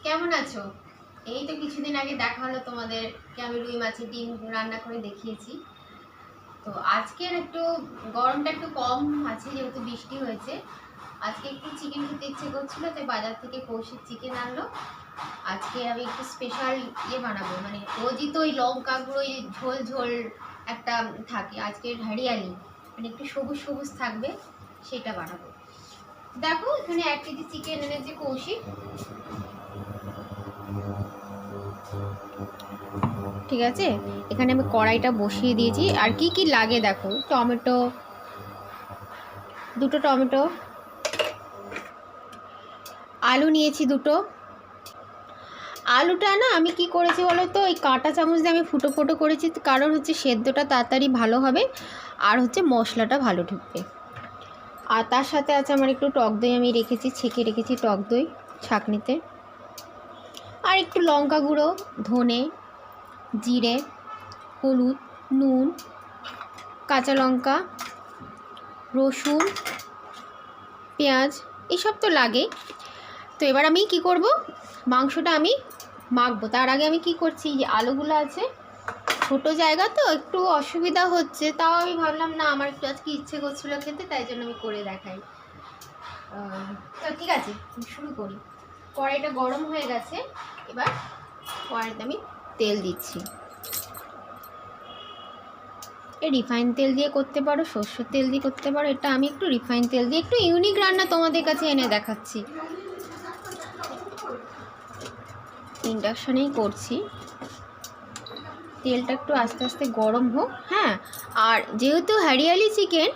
কেমন আছো? এই তো কিছুদিন আগে দেখা হলো তোমাদের, আমি রুই মাছের ডিম রান্না করে দেখিয়েছি। তো আজকের একটু গরমটা একটু কম আছে, যেহেতু বৃষ্টি হয়েছে। আজকে একটু চিকেন খেতে ইচ্ছে করছিল, তাই বাজার থেকে কৌশিক চিকেন আনলো। আজকে আমি একটু স্পেশাল বানাবো, মানে রোজই তো ওই লঙ্কা গুঁড়ো ঝোল ঝোল একটা থাকে, আজকে হরিয়ালি মানে একটু সবুজ সবুজ থাকবে, সেটা বানাবো। দেখো এখানে 1 কেজি চিকেন এনেছে কৌশিক। ঠিক আছে, এখানে আমি কড়াইটা বসিয়ে দিয়েছি। আর কি কি লাগে দেখো, টমেটো, 2টো টমেটো, আলু নিয়েছি 2টো। আলুটা না আমি কি করেছি বলো তো, ওই কাঁটা চামচ দিয়ে আমি ফুটো ফুটো করেছি, কারণ হচ্ছে সেদ্ধটা তাড়াতাড়ি ভালো হবে, আর হচ্ছে মশলাটা ভালো ঢুকবে। আর তার সাথে আছে আমার একটু টক দই, আমি রেখেছি, ছেঁকে রেখেছি টক দই ছাঁকনিতে। আর একটু লঙ্কা গুঁড়ো, ধনে, জিরে, হলুদ, নুন, কাঁচা লঙ্কা, রসুন, পেঁয়াজ, এসব তো লাগে। তো এবার আমি কি করব, মাংসটা আমি মাখবো। তার আগে আমি কি করছি, যে আলুগুলো আছে, ছোটো জায়গা তো একটু অসুবিধা হচ্ছে, তাও আমি ভাবলাম না, আমার একটু আজকে ইচ্ছে করছিল খেতে, তাই জন্য আমি করে দেখাই। তো ঠিক আছে, শুরু করি। কড়াইটা গরম হয়ে গেছে, এবার কড়াইতে আমি তেল দিচ্ছি। রিফাইন তেল দিয়ে করতে পারো, সরষের তেল দিয়ে করতে পারো, এটা আমি একটু রিফাইন তেল দিয়ে একটু ইউনিক রান্না তোমাদের কাছে এনে দেখাচ্ছি। ইন্ডাকশানেই করছি। তেলটা একটু আস্তে আস্তে গরম হোক। হ্যাঁ, আর যেহেতু হরিয়ালি চিকেন,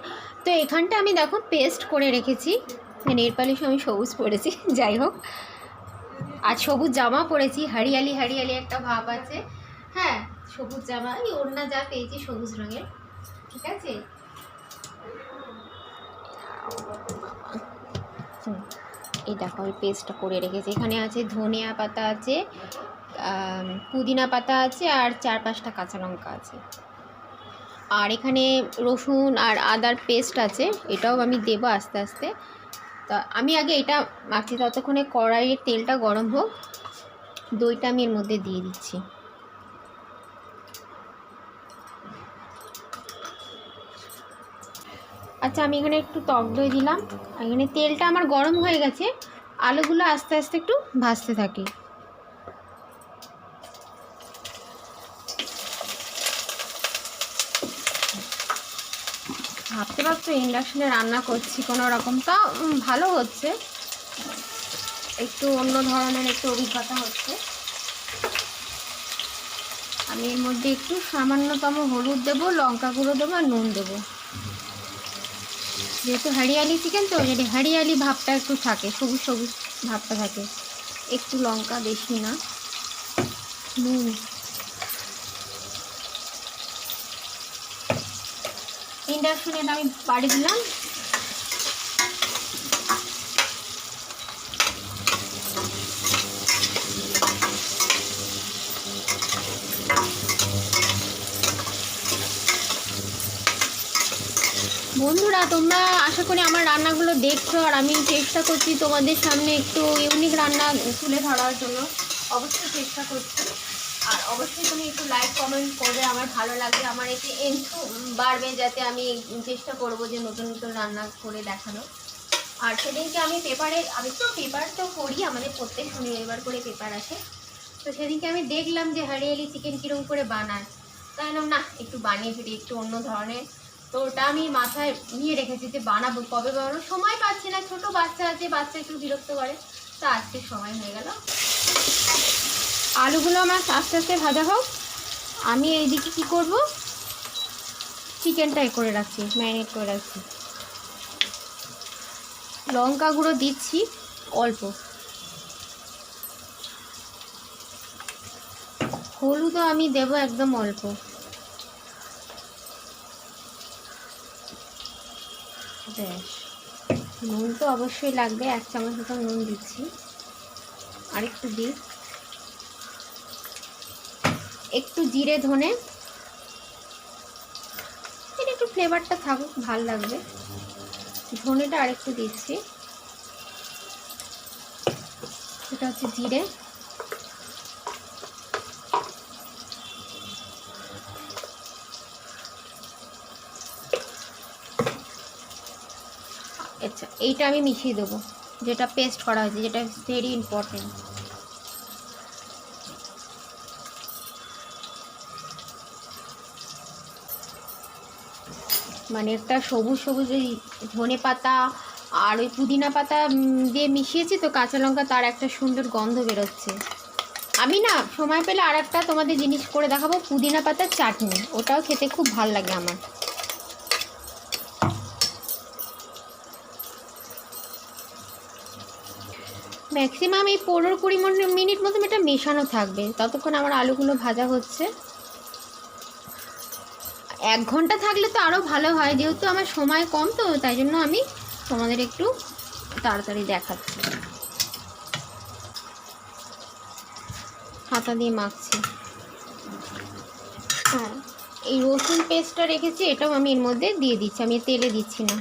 তো এখানটা আমি দেখো পেস্ট করে রেখেছি। নেল পালিশ আমি সবুজ পরেছি, যাই হোক, আর সবুজ জামা পরেছি, হরিয়ালি হরিয়ালি একটা ভাব আছে। হ্যাঁ, সবুজ জামা, এই ওড়না যা পেয়েছি সবুজ রঙের, ঠিক আছে। এই দেখো আমি পেস্টটা করে রেখেছি। এখানে আছে ধনিয়া পাতা আছে, পুদিনা পাতা আছে, আর 4-5টা কাঁচা লঙ্কা আছে। আর এখানে রসুন আর আদার পেস্ট আছে, এটাও আমি দেবো আস্তে আস্তে। তা আমি আগে এটা মাখছি, ততক্ষণে কড়াইয়ের তেলটা গরম হোক। দইটা আমি এর মধ্যে দিয়ে দিচ্ছি। আচ্ছা, আমি এখানে একটু টক দই দিলাম। এখানে তেলটা আমার গরম হয়ে গেছে, আলুগুলো আস্তে আস্তে একটু ভাজতে থাকি। ভাবতে ভাবতে ইন্ডাকশানে রান্না করছি কোনো রকম, তা ভালো হচ্ছে, একটু অন্য ধরনের একটু অভিজ্ঞতা হচ্ছে। আমি এর মধ্যে একটু সামান্যতম হলুদ দেবো, লঙ্কা গুঁড়ো দেবো, আর নুন দেবো। যেহেতু হরিয়ালি চিকেন, তো যদি হরিয়ালি ভাবটা একটু থাকে, সবুজ সবুজ ভাবটা থাকে। একটু লঙ্কা, বেশি না, নুন। ইন্ডাকশনে এটা আমি বাড়ি দিলাম। বন্ধুরা, তোমরা আশা করি আমার রান্নাগুলো দেখছো, আর আমি চেষ্টা করছি তোমাদের সামনে একটু ইউনিক রান্না তুলে ধরার জন্য, অবশ্যই চেষ্টা করছি। আর অবশ্যই তুমি একটু লাইক কমেন্ট করবে, আমার ভালো লাগবে, আমার এতে একটু বাড়বে, যাতে আমি চেষ্টা করব যে নতুন নতুন রান্না করে দেখানো। আর সেদিনকে আমি পেপার তো করি, আমাদের প্রত্যেক শনিবার করে পেপার আসে। তো সেদিনকে আমি দেখলাম যে হরিয়ালি চিকেন কীরকম করে বানায়, তাই না একটু বানিয়ে ফিরে একটু অন্য ধরনের। তো ওটা আমি মাথায় নিয়ে রেখেছি যে বানাবো, কবে বানাবো, সময় পাচ্ছি না, ছোট বাচ্চা আছে, বাচ্চা একটু বিরক্ত করে, তা আজকে সময় হয়ে গেল। আলুগুলো আমার আস্তে আস্তে ভাজা হোক, আমি এইদিকে কি করব, চিকেনটা করে রাখছি, ম্যারিনেট করে রাখছি। লঙ্কা গুঁড়ো দিচ্ছি অল্প, হলুদও আমি দেবো একদম অল্প। ব্যাস, নুন তো অবশ্যই লাগবে, 1 চামচ মতো নুন দিচ্ছি, আর একটু দিই, একটু জিরে ধনে, এটা একটু ফ্লেভারটা থাকুক, ভাল লাগবে। ধনেটা আরেকটু দিচ্ছি, এটা হচ্ছে জিরে, এইটা আমি মিশিয়ে দেবো, যেটা পেস্ট করা হয়েছে, যেটা ভেরি ইম্পর্টেন্ট। মানে একটা সবুজ সবুজ ওই ধনে পাতা আর ওই পুদিনা পাতা দিয়ে মিশিয়েছি তো কাঁচা লঙ্কা, তার একটা সুন্দর গন্ধ বেরোচ্ছে। আমি না সময় পেলে আর একটা তোমাদের জিনিস করে দেখাবো, পুদিনা পাতার চাটনি, ওটাও খেতে খুব ভাল লাগে আমার। ম্যাক্সিমাম এই 15-20 মিনিট মতো এটা মেশানো থাকবে, ততক্ষণ আমার আলুগুলো ভাজা হচ্ছে। 1 ঘন্টা থাকলে তো আরও ভালো হয়, যেহেতু আমার সময় কম তো তাই জন্য আমি তোমাদের একটু তাড়াতাড়ি দেখাচ্ছি। হাতা দিয়ে মাখছি। হ্যাঁ, এই রসুন পেস্টটা রেখেছি, এটাও আমি এর মধ্যে দিয়ে দিচ্ছি, আমি তেলে দিচ্ছি না।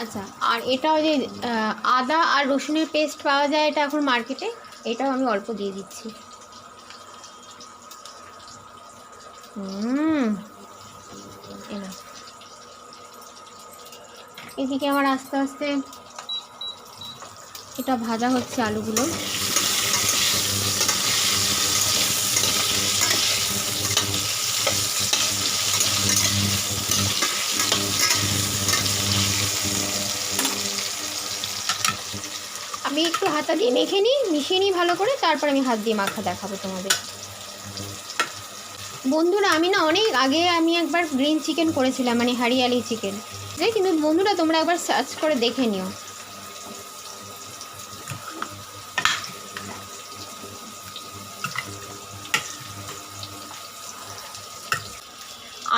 আচ্ছা, আর এটাও যে আদা আর রসুনের পেস্ট পাওয়া যায় এটা এখন মার্কেটে, এটাও আমি অল্প দিয়ে দিচ্ছি। এদিকে আমার আস্তে আস্তে এটা ভাজা হচ্ছে আলুগুলো। আমি একটু হাতা দিয়ে মিশিয়ে নিই ভালো করে, তারপর আমি হাত দিয়ে মাখা দেখাবো তোমাদের। বন্ধুরা আমি না অনেক আগে আমি একবার গ্রিন চিকেন করেছিলাম, মানে হরিয়ালি চিকেন, কিন্তু বন্ধুরা তোমরা একবার সার্চ করে দেখে নিও।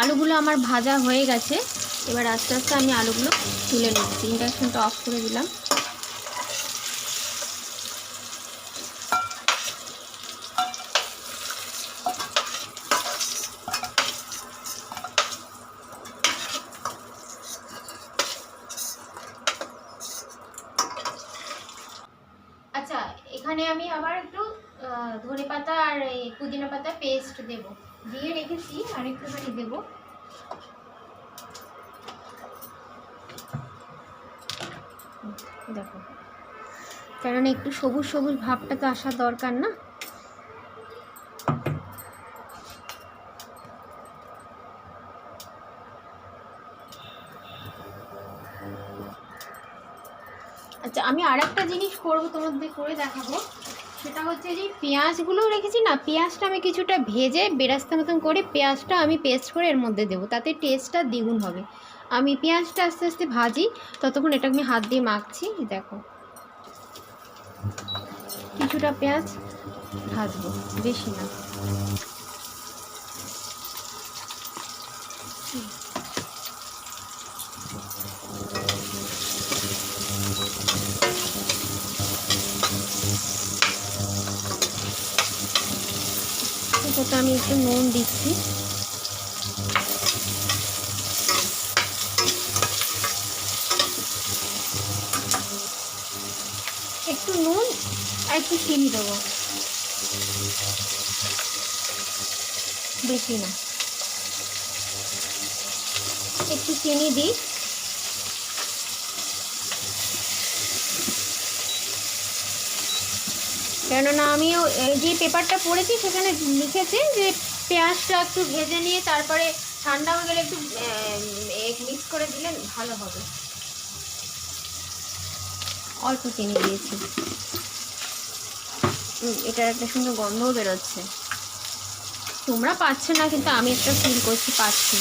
আলুগুলো আমার ভাজা হয়ে গেছে, এবার আস্তে আস্তে আমি আলুগুলো তুলে নিচ্ছি। ইন্ডাকশনটা অফ করে দিলাম। আচ্ছা, এখানে আমি আবার একটু ধনে পাতা আর পুদিনা পাতা পেস্ট দেব, দিয়ে রেখেছি, আর একটুখানি দেবো। দেখো, কারণ একটু সবুজ সবুজ ভাবটা তো আসার দরকার না। আচ্ছা, আমি আর একটা জিনিস করবো, তোমাদের করে দেখাবো, সেটা হচ্ছে যে পেঁয়াজগুলো রেখেছি না, পেঁয়াজটা আমি কিছুটা ভেজে বেরাস্তা মতন করে পেঁয়াজটা আমি পেস্ট করে এর মধ্যে দেবো, তাতে টেস্টটা দ্বিগুণ হবে। আমি পেঁয়াজটা আস্তে আস্তে ভাজি, ততক্ষণ এটা আমি হাত দিয়ে মাখছি। দেখো, কিছুটা পেঁয়াজ ভাজবো, বেশি না। এটাতে আমি একটু নুন দিচ্ছি। একটু নুন আর একটু চিনি দেবো, বেশি না, একটু চিনি দিই। কেননা আমিও যে পেপারটা পড়েছি সেখানে লিখেছে যে পেঁয়াজটা একটু ভেজে নিয়ে তারপরে ঠান্ডা হয়ে গেলে একটু মিক্স করে দিলে ভালো হবে। অল্প চিনি দিয়েছি, এটার একটা সুন্দর গন্ধও বেরোচ্ছে। তোমরা পাচ্ছ না, কিন্তু আমি একটা ফিল করছি পাচ্ছি।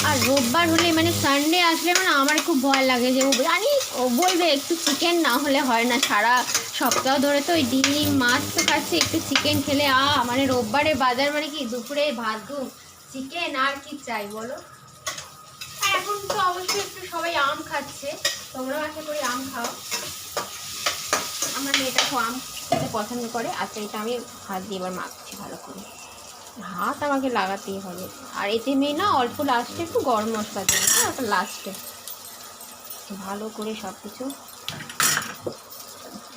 আর রোববার হলে মানে সানডে আসলে মানে আমার খুব ভয় লাগে যে জানি ও বলবে একটু চিকেন না হলে হয় না, সারা সপ্তাহ ধরে তো ওই ডিম মাছ তো খাচ্ছি, একটু চিকেন খেলে মানে রোববারে বাজার মানে কি দুপুরে ভাত চিকেন, আর কি চাই বলো। আর এখন তো অবশ্যই একটু সবাই আম খাচ্ছে, তোমরাও আশা করি আম খাও। আমার মেয়েটা আম খেতে পছন্দ করে। আচ্ছা, এটা আমি হাত দিয়ে এবার মাখছি ভালো করে, হাত আমাকে লাগাতেই হবে। আর এতে মেয়ে না অল্প লাস্টে একটু গরম মশলা দেবে, হ্যাঁ ওটা লাস্টে, ভালো করে সব কিছু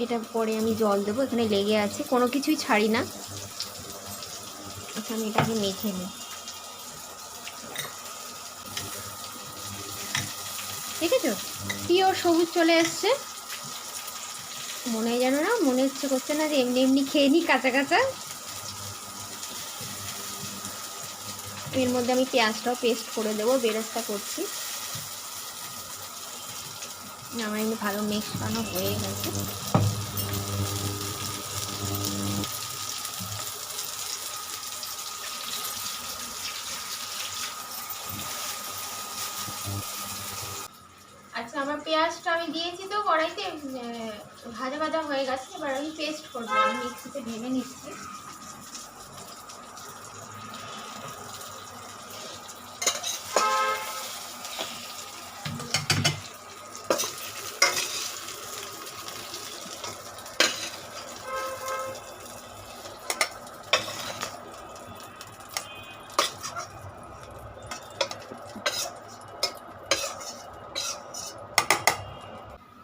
এটা পরে আমি জল দেবো, এখানে লেগে আছে, কোনো কিছুই ছাড়ি না। আচ্ছা আমি এটাকে মেখে নিই, দেখেছো পিওর সবুজ চলে এসছে। মনে যেন না, মনে ইচ্ছে করছে না যে এমনি এমনি খেয়ে নিই কাঁচা কাঁচা। এর মধ্যে আমি পেঁয়াজটাও পেস্ট করে দেবো, বেরেস্তা করছি। আমার এমনি ভালো মেশানো হয়ে গেছে। আচ্ছা আমার পেঁয়াজটা আমি দিয়েছি তো কড়াইতে, ভাজা ভাজা হয়ে গেছে। এবার আমি পেস্ট করবো, আমি মিক্সিতে ভেঙে নিচ্ছি।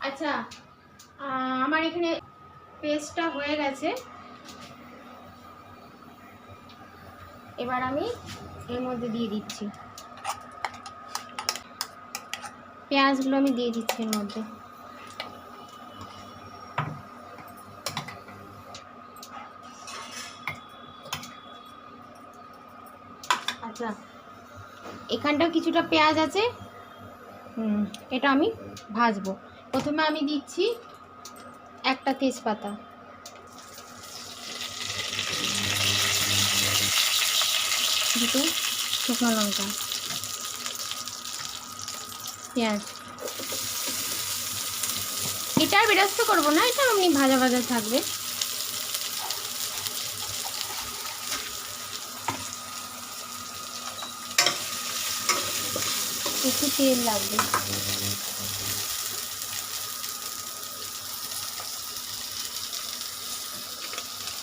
আচ্ছা আমার এখানে পেস্টটা হয়ে গেছে। এবার আমি এর মধ্যে দিয়ে দিচ্ছি পেঁয়াজগুলো, আমি দিয়ে দিচ্ছি এর মধ্যে। আচ্ছা এখানটাও কিছুটা পেঁয়াজ আছে, এটা আমি ভাজবো। প্রথমে আমি দিচ্ছি একটা তেজপাতা, দুটো শুকনো লঙ্কা, পেঁয়াজ। এটা আর বেরাস্ত করবো না, এটা এমনি ভাজা ভাজা থাকবে। একটু তেল লাগবে।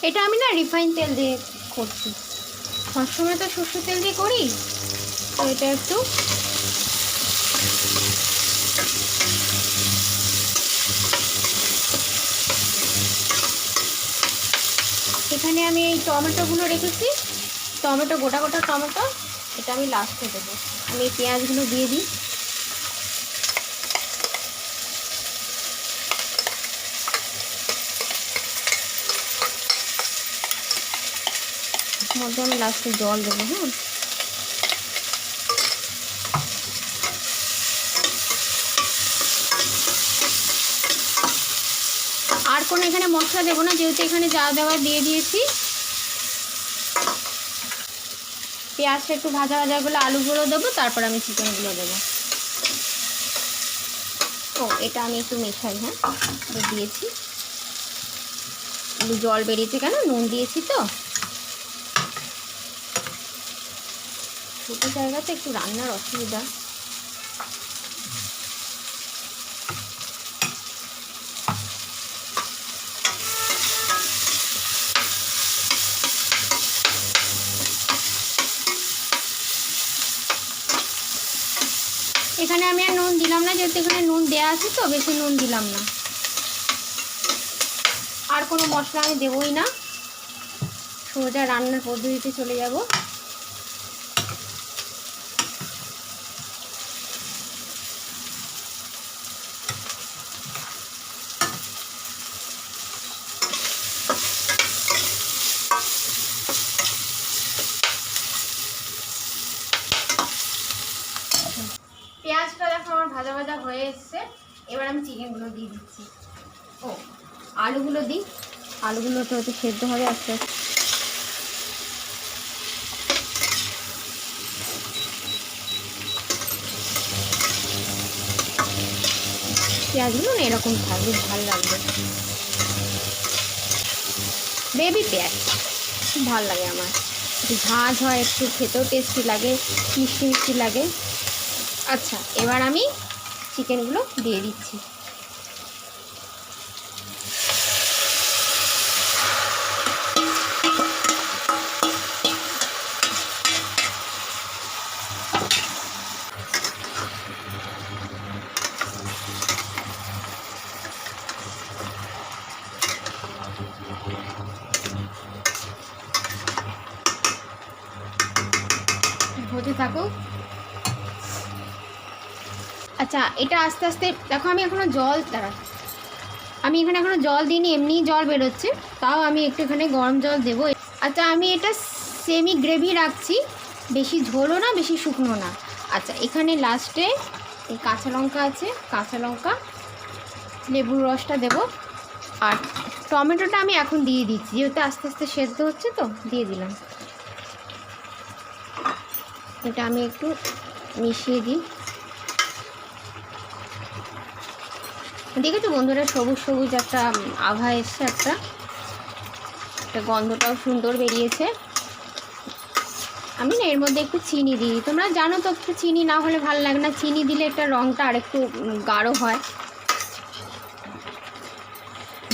এটা আমি না রিফাইন তেল দিয়ে করছি, সবসময় তো সরষের তেল দিয়ে করি, তো এটা একটু এখানে আমি এই টমেটোগুলো রেখেছি, টমেটো গোটা গোটা টমেটো, এটা আমি লাস্টে দেবো। আমি এই পেঁয়াজগুলো দিয়ে দিই। মধ্যে আমি লাস্টে জল দেবো। হ্যাঁ আর কোনো এখানে মশলা দেবো না, যেহেতু এখানে যা দেওয়া দিয়ে দিয়েছি। পেঁয়াজটা একটু ভাজা ভাজা গুলো, আলুগুলো দেবো, তারপর আমি চিকেনগুলো দেবো। ও এটা আমি একটু মেশাই। হ্যাঁ দিয়েছি, জল বেরিয়েছে কেন, নুন দিয়েছি তো। ছোটো জায়গাতে একটু রান্নার অসুবিধা। এখানে আমি আর নুন দিলাম না, যেহেতু এখানে নুন দেওয়া আছে তো, বেশি নুন দিলাম না। আর কোনো মশলা আমি দেবই না, সোজা রান্নার পদ্ধতিতে চলে যাব। পেঁয়াজটা দেখো আমার ভাজা ভাজা হয়ে এসছে। এবার আমি চিকেনগুলো দিয়ে দিচ্ছি। ও আলুগুলো দিই, আলুগুলো তো হয়তো সেদ্ধ হবে আস্তে আস্তে। পেঁয়াজগুলো না এরকম থাকবে, ভালো লাগবে। বেবি পেঁয়াজ খুব ভালো লাগে আমার, একটু ঝাঁঝ হয়, একটু খেতেও টেস্টি লাগে, মিষ্টি মিষ্টি লাগে। আচ্ছা এবার আমি চিকেনগুলো দিয়ে দিচ্ছি। হতে থাকুক। আচ্ছা, এটা আস্তে আস্তে দেখো, আমি এখানে জল দিইনি, এমনি জল বেরোচ্ছে, তাও আমি একটু এখানে গরম জল দেবো। আচ্ছা, আমি এটা সেমি গ্রেভি রাখছি, বেশি ঝোলও না বেশি শুকনো না। আচ্ছা, এখানে লাস্টে এই কাঁচা লঙ্কা আছে, কাঁচা লঙ্কা, লেবুর রসটা দেবো, আর টমেটোটা আমি এখন দিয়ে দিচ্ছি, যেহেতু আস্তে আস্তে সেদ্ধ হচ্ছে তো দিয়ে দিলাম। এটা আমি একটু মিশিয়ে দিই। দেখেছো বন্ধুরা, সবুজ সবুজ একটা আভা এসছে, একটা গন্ধটাও সুন্দর বেরিয়েছে। আমি না এর মধ্যে একটু চিনি দিই, তোমরা জানো তো একটু চিনি না হলে ভালো লাগে না, চিনি দিলে একটা রঙটা আর একটু গাঢ় হয়।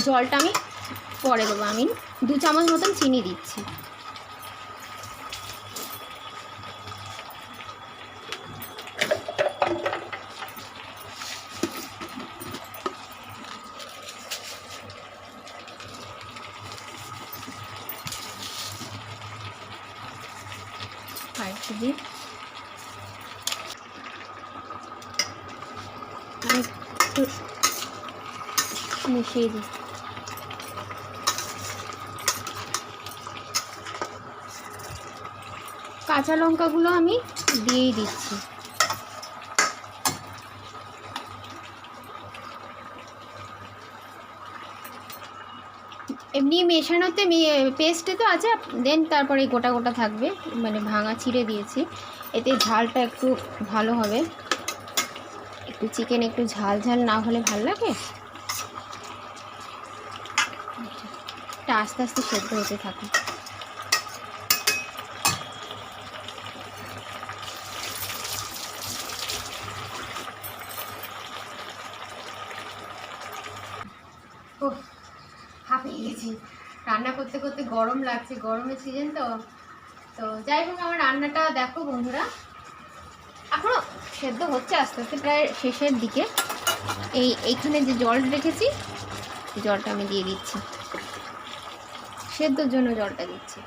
জলটা আমি পরে দেবো, আমি 2 চামচ মতন চিনি দিচ্ছি। আর দিই আমি একটু মিশিয়ে দিই। কাঁচা লঙ্কাগুলো আমি দিয়েই দিচ্ছি। এমনি মেশানোতে পেস্টে তো আছে, দেন তারপরে গোটা গোটা থাকবে, মানে ভাঙা ছিঁড়ে দিয়েছি, এতে ঝালটা একটু ভালো হবে। একটু চিকেন একটু ঝাল ঝাল না হলে ভালো লাগে। এটা আস্তে আস্তে সেদ্ধ হতে থাকে। ও, হাঁপিয়ে গেছি, রান্না করতে করতে গরম লাগছে, গরমের সিজন তো। যাই হোক, আমার রান্নাটা দেখো বন্ধুরা, এখনো সেদ্ধ হচ্ছে আস্তে আস্তে, প্রায় শেষের দিকে। এইখানে যে জল রেখেছি, জলটা আমি দিয়ে দিচ্ছি, সেদ্ধর জন্য জলটা দিচ্ছি।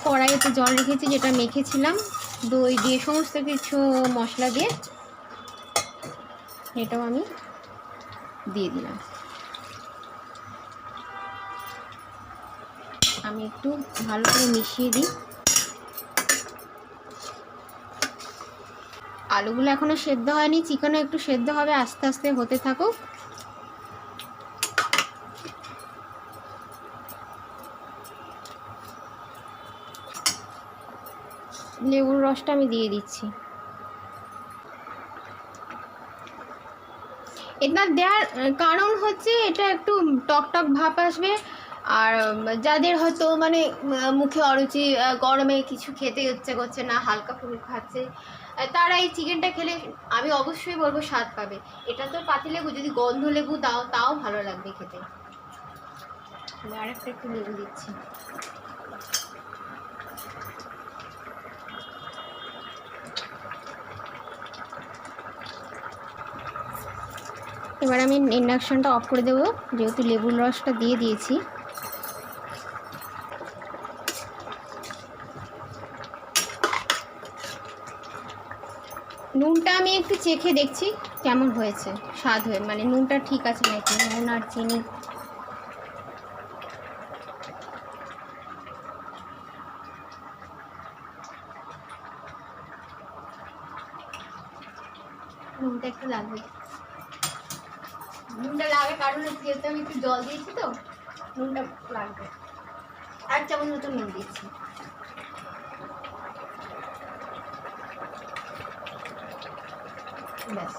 কড়াইতে জল রেখেছি, যেটা মেখেছিলাম দই দিয়ে, সমস্ত কিছু মশলা দিয়ে, এটাও আমি দিয়ে দিলাম। আমি একটু ভালো করে মিশিয়ে দিই। আলুগুলো এখনো সেদ্ধ হয়নি, চিকেনও একটু সেদ্ধ হবে, আস্তে আস্তে হতে থাকুক। লেবুর রসটা আমি দিয়ে দিচ্ছি। এটা দেওয়ার কারণ হচ্ছে, এটা একটু টক টক ভাব আসবে, আর যাদের হয়তো মানে মুখে অরুচি, গরমে কিছু খেতে ইচ্ছে করছে না, হালকা ফুলকা খাচ্ছে, তারা এই চিকেনটা খেলে আমি অবশ্যই বলবো স্বাদ পাবে। এটা তো পাতিলেবু, যদি গন্ধ লেবু দাও তাও ভালো লাগবে খেতে। আর একটু লেবু দিচ্ছি। এবার আমি ইন্ডাকশনটা অফ করে দেবো, যেহেতু লেবুর রসটা দিয়ে দিয়েছি। নুনটা আমি একটু চেখে দেখছি কেমন হয়েছে, স্বাদ হয়ে, মানে নুনটা ঠিক আছে নাকি, নুন আর চিনি। নুনটা একটু লাগবে, নুনটা লাগে কারণ যেহেতু আমি একটু জল দিয়েছি তো নুনটা লাগবে। 1 চামচ মতো নুন দিচ্ছি। ব্যাস,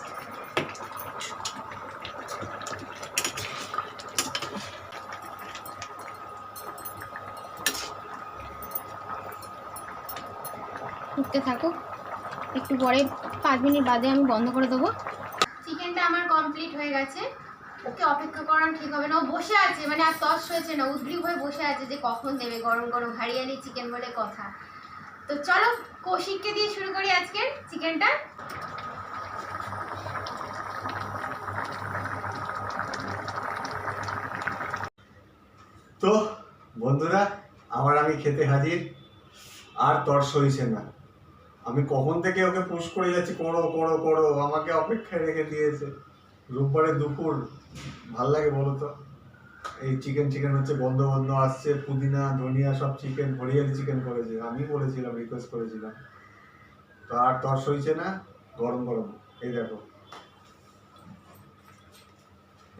ফুটতে থাকুক, একটু পরে 5 মিনিট বাদে আমি বন্ধ করে দেবো। চিকেনটা আমার কমপ্লিট হয়ে গেছে, ওকে অপেক্ষা করানো ঠিক হবে না, ও বসে আছে, মানে আর তস হয়েছে না, উদ্গ্রীব হয়ে বসে আছে যে কখন দেবে, গরম গরম হরিয়ালি চিকেন বলে কথা। তো চলো কৌশিককে দিয়ে শুরু করি আজকের চিকেনটা। তো বন্ধুরা, আমি খেতে হাজির। আর তর সইছে না। আমি কখন থেকে ওকে পুশ করে যাচ্ছি, করো করো করো, আমাকে অপেক্ষায় রেখে দিয়েছে। রোববারে দুপুর, ভাল লাগে বলো তো? এই চিকেন চিকেন হচ্ছে, গন্ধ গন্ধ আসছে, পুদিনা ধনিয়া সব চিকেন, হরিয়ালি চিকেন করেছে, আমি বলেছিলাম, রিকোয়েস্ট করেছিলাম। তো আর তর সইছে না, গরম গরম। এই দেখো,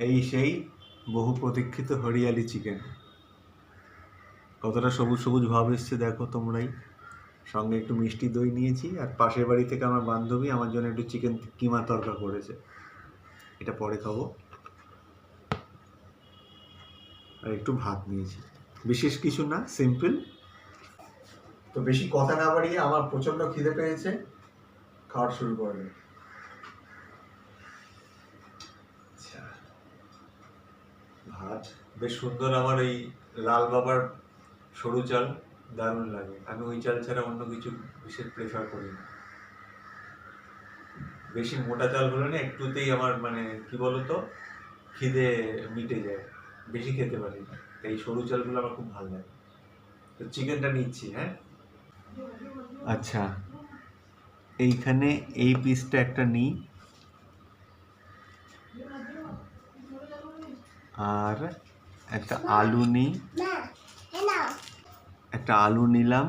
এই সেই বহু প্রতীক্ষিত হরিয়ালি চিকেন। কতটা সবুজ সবুজ ভাব এসছে দেখো তোমরাই। সঙ্গে একটু মিষ্টি দই নিয়েছি, আর পাশের বাড়ি থেকে আমার বান্ধবী আমার জন্য একটু চিকেন কিমা তরকা করেছে, এটা পরে খাবো। আর একটু ভাত নিয়েছি, বিশেষ কিছু না, সিম্পল। তো বেশি কথা না বাড়িয়ে, আমার প্রচন্ড খিদে পেয়েছে, খাওয়া শুরু করবে। আচ্ছা, ভাত বেশ সুন্দর। আমার এই লাল বাবার সরু চাল দারুণ লাগে, আমি ওই চাল ছাড়া অন্য কিছু বিশেষ প্রেফার করি না। বেশি মোটা চাল হলে না একটুতেই আমার মানে কি বলতো খিদে মিটে যায়, বেশি খেতে পারি না। এই সরু চালগুলো আমার খুব ভালো লাগে। তো চিকেনটা নিচ্ছি, হ্যাঁ। আচ্ছা, এইখানে এই পিসটা একটা নিই, আর একটা আলু নিই, একটা আলু নিলাম।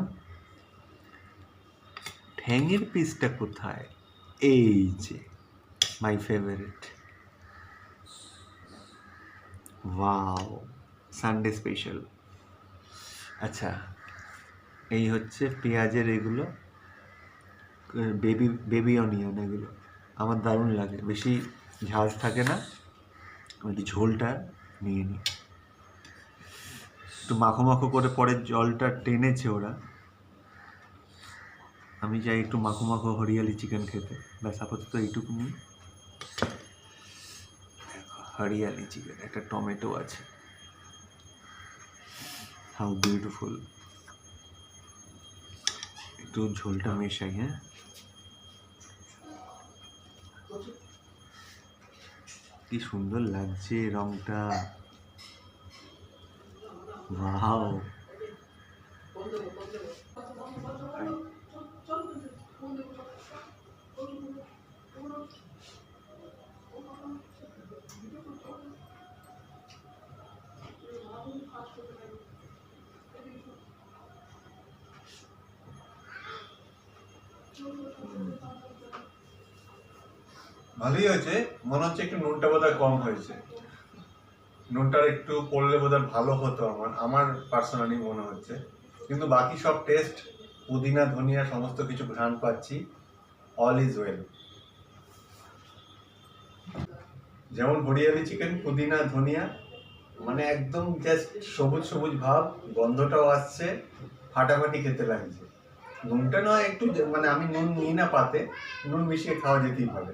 ঠ্যাঙের পিসটা কোথায়? এই যে my favourite. Wow, Sunday special. আচ্ছা, এই হচ্ছে পেঁয়াজের এগুলো, বেবি বেবি অনিয়ন, এগুলো আমার দারুণ লাগে, বেশি ঝাল থাকে না। আমি একটু ঝোলটা নিয়ে নিই, একটু মাখো মাখো করে, পরে জলটা টেনেছে ওরা। আমি চাই একটু মাখো মাখো হরিয়ালি চিকেন খেতে, ব্যাস আপাতত এইটুকু নিই। হরিয়ালি চিকেন, একটা টমেটো আছে, হাউ বিউটিফুল। একটু ঝোলটা মেশাই, হ্যাঁ। কি সুন্দর লাগছে রংটা, ওয়াও। ভালোই হয়েছে, মনে হচ্ছে একটু নুনটা বোধহয় কম হয়েছে, নুনটা একটু পড়লে বোধহয় ভালো হতো, আমার পার্সোনালি মনে হচ্ছে। কিন্তু বাকি সব টেস্ট, পুদিনা ধনিয়া সমস্ত কিছু ঘ্রাণ পাচ্ছি, অল ইজ ওয়েল। যেমন হরিয়ালি চিকেন, পুদিনা ধনিয়া, মানে একদম জাস্ট সবুজ সবুজ ভাব, গন্ধটাও আসছে, ফাটাফাটি খেতে লাগছে। নুনটা নয় একটু, মানে আমি নুন নিই না পাতে, নুন মিশিয়ে খাওয়া যেতেই পারে।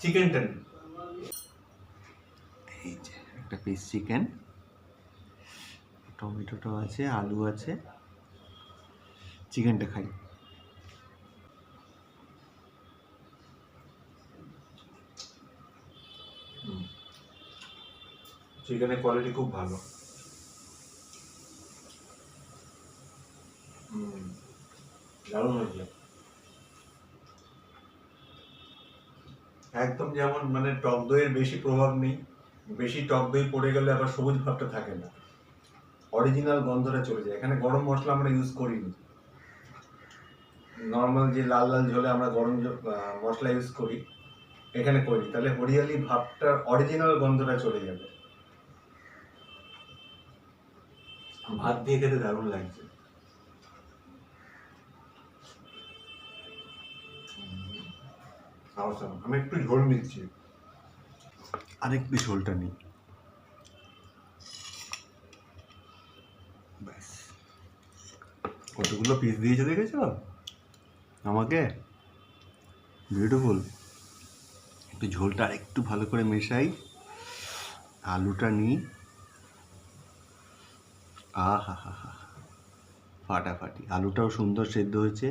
চিকেনটা নিই, এই যে একটা পিস চিকেন, টমেটোটাও আছে, আলু আছে, চিকেনটা খাই। চিকেনের কোয়ালিটি খুব ভালো। দারুণ হয়েছে, একদম যেমন মানে টক দইয়ের বেশি প্রভাব নেই, বেশি টক দই পড়ে গেলে আবার সবুজ ভাবটা থাকে না, অরিজিনাল গন্ধটা চলে যায়। এখানে গরম মশলা আমরা ইউজ করিনি, নর্মাল যে লাল লাল ঝোলে আমরা গরম মশলা ইউজ করি, এখানে করি, তাহলে হরিয়ালি ভাবটার অরিজিনাল গন্ধটা চলে যাবে। ভাত দিয়ে খেতে দারুণ লাগছে। আমি একটু ঝোল নিচ্ছি, আরেকটু ঝোলটা নিই, ব্যাস। কতগুলো পিস দিয়েছে দেখেছো আমাকে, বিউটিফুল। একটু ঝোলটা আরেকটু ভালো করে মেশাই, আলুটা নিই, আহা হা হা, ফাটাফাটি। আলুটাও সুন্দর সেদ্ধ হয়েছে,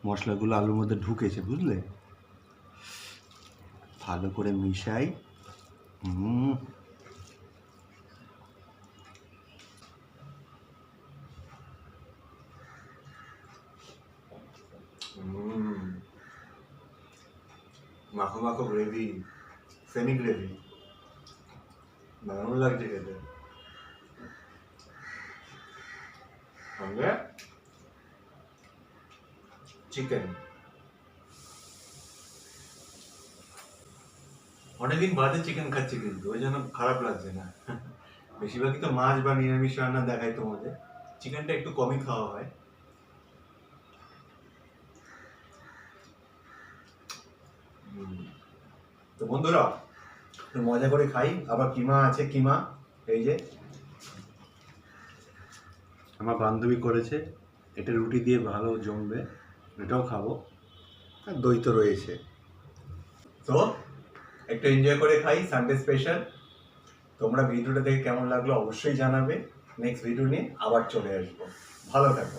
মশলাগুলো আলুর মধ্যে ঢুকেছে, বুঝলে, ভালো করে মিশাই। মাখো মাখো গ্রেভি, সেমি গ্রেভি, দারুণ লাগছে খেতে। সঙ্গে চিকেন। অনেকদিন বাদে চিকেন খাচ্ছি কিন্তু ওই জন্য খারাপ লাগছে না। বেশিরভাগই তো মাছ বা নিরামিষ রান্না দেখাই তোমাদের, চিকেনটা একটু কমই খাওয়া হয়। তো বন্ধুরা একটু মজা করে খাই। আবার কিমা আছে, কিমা এই যে আমার বান্ধবী করেছে, এটা রুটি দিয়ে ভালো জমবে, এটাও খাবো। আর দই তো রয়েছে। তো একটু এনজয় করে খাই, সানডে স্পেশাল। তোমরা ভিডিওটা দেখে কেমন লাগলো অবশ্যই জানাবে। নেক্সট ভিডিও নিয়ে আবার চলে আসবো। ভালো থাকো।